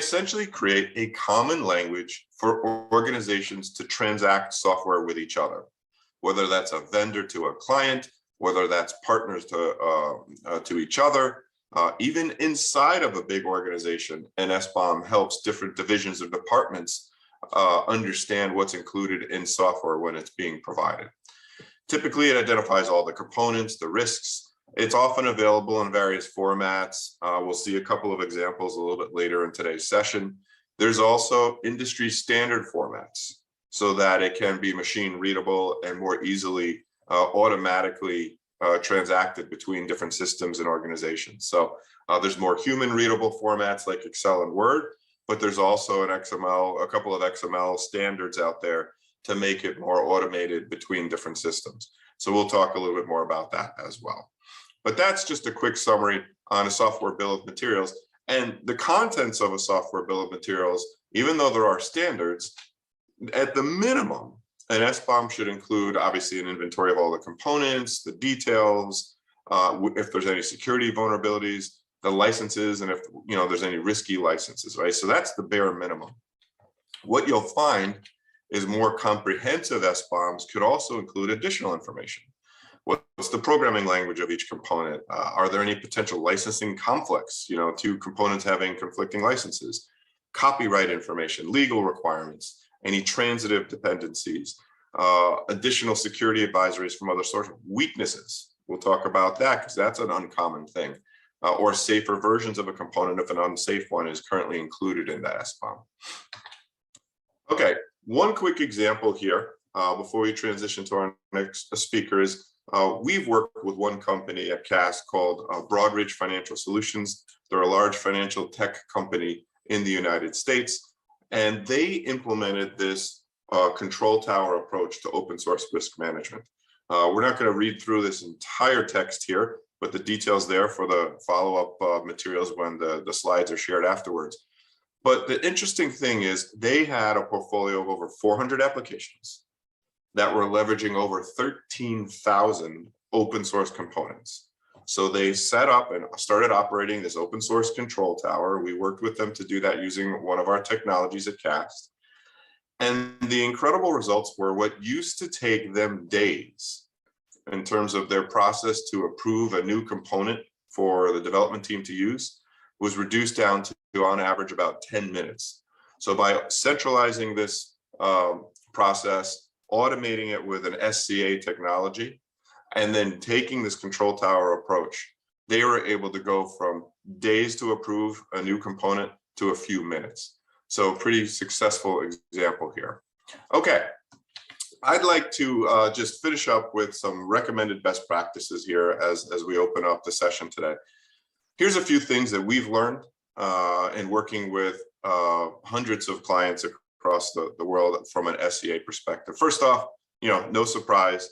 essentially create a common language for organizations to transact software with each other, whether that's a vendor to a client, whether that's partners to each other. Even inside of a big organization, an SBOM helps different divisions or departments understand what's included in software when it's being provided. Typically, it identifies all the components, the risks. It's often available in various formats. We'll see a couple of examples a little bit later in today's session. There's also industry standard formats so that it can be machine readable and more easily automatically transacted between different systems and organizations. So there's more human readable formats like Excel and Word, but there's also a couple of XML standards out there to make it more automated between different systems. So we'll talk a little bit more about that as well. But that's just a quick summary on a software bill of materials. And the contents of a software bill of materials, even though there are standards, at the minimum, an SBOM should include obviously an inventory of all the components, the details, if there's any security vulnerabilities, the licenses, and if there's any risky licenses, right? So that's the bare minimum. What you'll find is more comprehensive SBOMs could also include additional information. What's the programming language of each component? Are there any potential licensing conflicts, two components having conflicting licenses? Copyright information, legal requirements, any transitive dependencies, additional security advisories from other sources, weaknesses. We'll talk about that because that's an uncommon thing. Or safer versions of a component if an unsafe one is currently included in that SBOM. Okay, one quick example here before we transition to our next speaker is we've worked with one company at CAS called Broadridge Financial Solutions. They're a large financial tech company in the United States, and they implemented this control tower approach to open source risk management. We're not going to read through this entire text here, but the details there for the follow-up materials when the slides are shared afterwards. But the interesting thing is they had a portfolio of over 400 applications that were leveraging over 13,000 open source components. So they set up and started operating this open source control tower. We worked with them to do that using one of our technologies at CAST. And the incredible results were what used to take them days in terms of their process to approve a new component for the development team to use was reduced down to on average about 10 minutes. So by centralizing this process, automating it with an SCA technology, and then taking this control tower approach, they were able to go from days to approve a new component to a few minutes. So pretty successful example here. Okay, I'd like to just finish up with some recommended best practices here as we open up the session today. Here's a few things that we've learned in working with hundreds of clients across the world from an SCA perspective. First off, no surprise,